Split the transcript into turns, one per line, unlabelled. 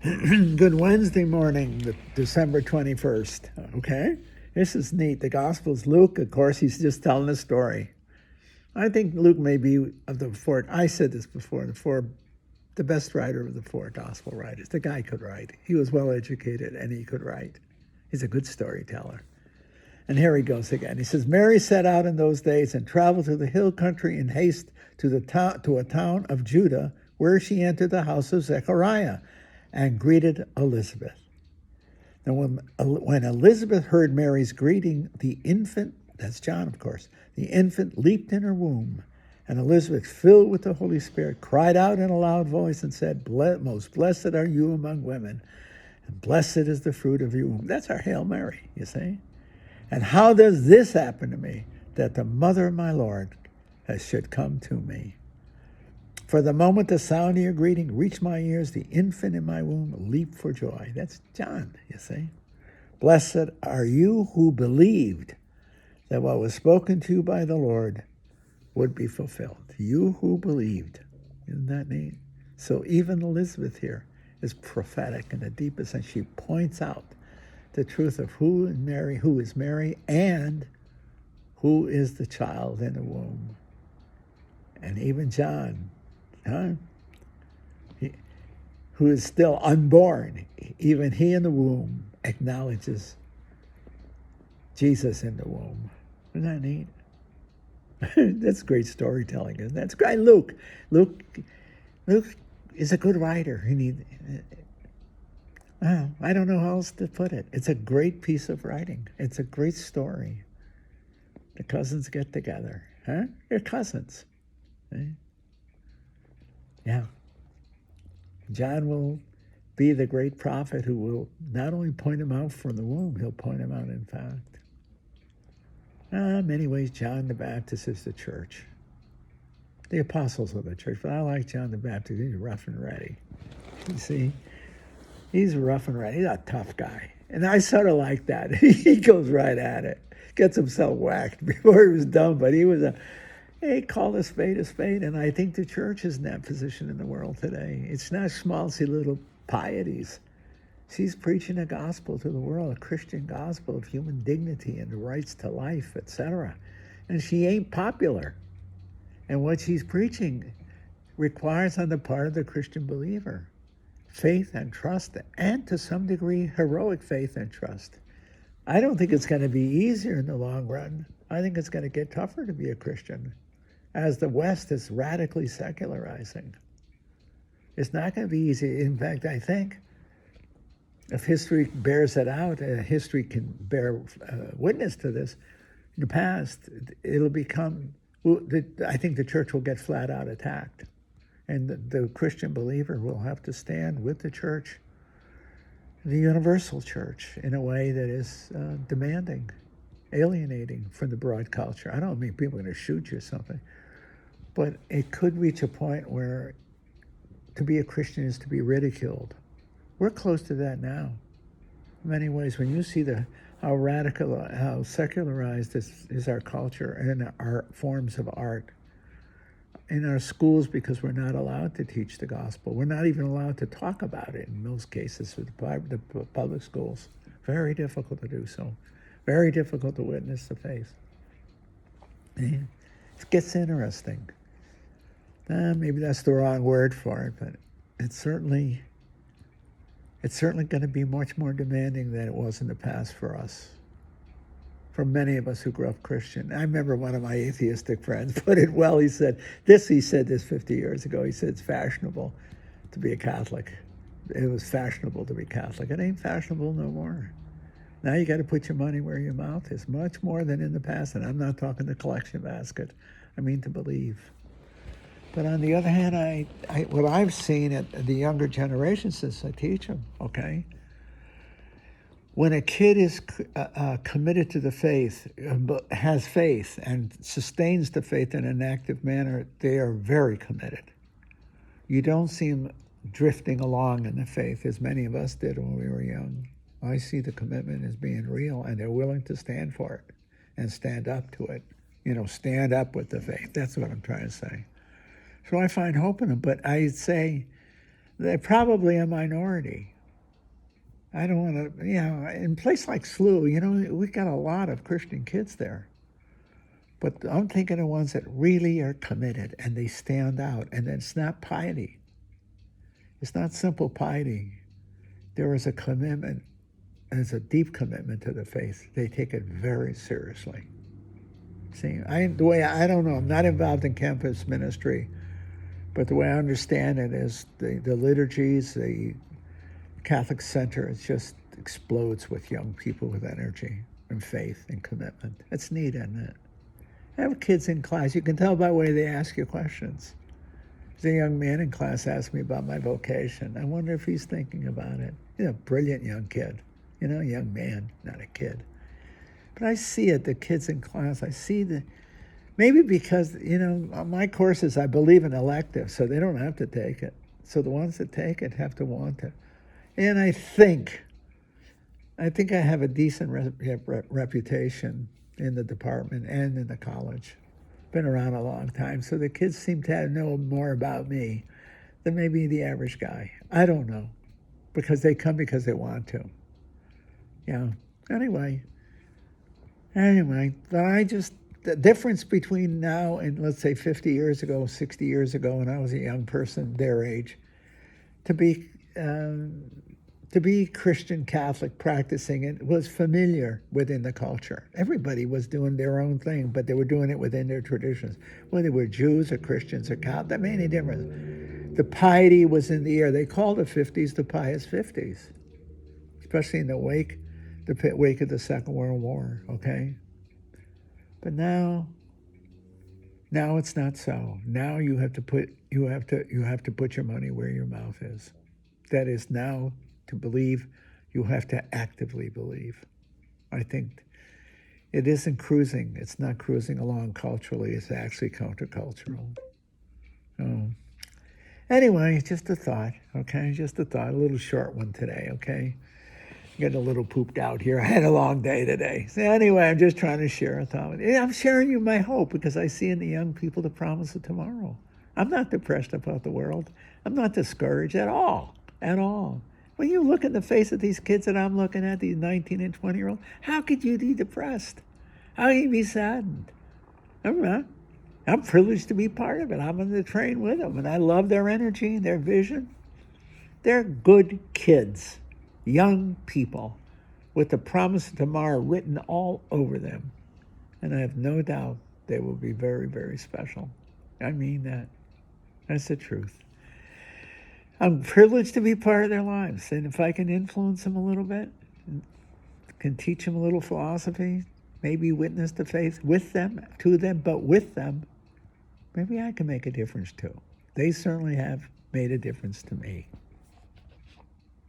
Good Wednesday morning, December 21st. Okay? This is neat. The Gospel's Luke. Of course, he's just telling a story. I think Luke may be of the four, I said this before, the best writer of the four Gospel writers. The guy could write. He was well educated and he could write. He's a good storyteller. And here he goes again. He says, Mary set out in those days and traveled to the hill country in haste to a town of Judah, where she entered the house of Zechariah and greeted Elizabeth. Now, when Elizabeth heard Mary's greeting, the infant, that's John, of course, the infant leaped in her womb. And Elizabeth, filled with the Holy Spirit, cried out in a loud voice and said, Most blessed are you among women, and blessed is the fruit of your womb. That's our Hail Mary, you see. And how does this happen to me, that the mother of my Lord should come to me? For the moment the sound of your greeting reached my ears, the infant in my womb leaped for joy. That's John, you see. Blessed are you who believed that what was spoken to you by the Lord would be fulfilled. You who believed. Isn't that neat? So even Elizabeth here is prophetic in the deepest sense. She points out the truth of who is Mary, and who is the child in the womb. And even John, who is still unborn, even he in the womb acknowledges Jesus in the womb. Isn't that neat? That's great storytelling, isn't that? That's great. Luke is a good writer. I don't know how else to put it. It's a great piece of writing. It's a great story. The cousins get together. They're cousins. Yeah. John will be the great prophet who will not only point him out from the womb, he'll point him out in fact. In many ways, John the Baptist is the church. The apostles of the church. But I like John the Baptist. He's rough and ready. You see? He's rough and ready. He's a tough guy. And I sort of like that. He goes right at it. Gets himself whacked before he was done. But he called a spade a spade. And I think the church is in that position in the world today. It's not schmaltzy little pieties. She's preaching a gospel to the world, a Christian gospel of human dignity and the rights to life, etc. And she ain't popular. And what she's preaching requires on the part of the Christian believer faith and trust, and to some degree, heroic faith and trust. I don't think it's going to be easier in the long run. I think it's going to get tougher to be a Christian as the West is radically secularizing. It's not going to be easy. In fact, I think if history bears it out, history can bear witness to this, in the past, it'll become, I think the church will get flat out attacked. And the Christian believer will have to stand with the church, the universal church, in a way that is demanding, alienating from the broad culture. I don't mean people are going to shoot you or something, but it could reach a point where to be a Christian is to be ridiculed. We're close to that now. In many ways, when you see how radical, how secularized is our culture and our forms of art, in our schools, because we're not allowed to teach the gospel. We're not even allowed to talk about it in most cases with the public schools. Very difficult to do so. Very difficult to witness the faith. And it gets interesting. Maybe that's the wrong word for it, but it's certainly going to be much more demanding than it was in the past for us. For many of us who grew up Christian. I remember one of my atheistic friends put it well. He said this 50 years ago. He said it's fashionable to be a Catholic. It was fashionable to be Catholic. It ain't fashionable no more. Now you got to put your money where your mouth is, much more than in the past. And I'm not talking the collection basket. I mean to believe. But on the other hand, what I've seen at the younger generation since I teach them, okay, when a kid is committed to the faith, has faith, and sustains the faith in an active manner, they are very committed. You don't see them drifting along in the faith as many of us did when we were young. I see the commitment as being real, and they're willing to stand for it and stand up to it. Stand up with the faith. That's what I'm trying to say. So I find hope in them, but I'd say they're probably a minority. I don't want to, in a place like SLU, we got a lot of Christian kids there. But I'm thinking of ones that really are committed and they stand out. And it's not piety. It's not simple piety. There is a commitment. There's a deep commitment to the faith. They take it very seriously. See, I don't know, I'm not involved in campus ministry, but the way I understand it is the liturgies, the Catholic Center, it just explodes with young people with energy and faith and commitment. It's neat, isn't it? I have kids in class. You can tell by the way they ask you questions. There's a young man in class asked me about my vocation. I wonder if he's thinking about it. He's a brilliant young kid. Young man, not a kid. But I see it, the kids in class. I see maybe because, my courses, I believe in electives, so they don't have to take it. So the ones that take it have to want it. And I think I have a decent reputation in the department and in the college. Been around a long time, so the kids seem to know more about me than maybe the average guy. I don't know, because they come because they want to. Anyway, but the difference between now and, let's say, 50 years ago, 60 years ago, when I was a young person their age, to be Christian Catholic practicing it was familiar within the culture. Everybody was doing their own thing, but they were doing it within their traditions. Whether they were Jews or Christians or Catholics, that made any difference. The piety was in the air. They called the 50s the pious 50s, especially in the wake of the Second World War, okay? But now it's not so. Now you have to put your money where your mouth is. That is, now to believe, you have to actively believe. I think it isn't cruising. It's not cruising along culturally. It's actually countercultural. Anyway, just a thought, okay? Just a thought, a little short one today, okay? Getting a little pooped out here. I had a long day today. So anyway, I'm just trying to share a thought. I'm sharing you my hope because I see in the young people the promise of tomorrow. I'm not depressed about the world. I'm not discouraged at all. At all. When you look at the face of these kids that I'm looking at, these 19 and 20-year-olds, how could you be depressed? How can you be saddened? I'm not. I'm privileged to be part of it. I'm on the train with them, and I love their energy, their vision. They're good kids, young people, with the promise of tomorrow written all over them. And I have no doubt they will be very, very special. I mean that. That's the truth. I'm privileged to be part of their lives. And if I can influence them a little bit, can teach them a little philosophy, maybe witness the faith with them, to them, but with them, maybe I can make a difference too. They certainly have made a difference to me.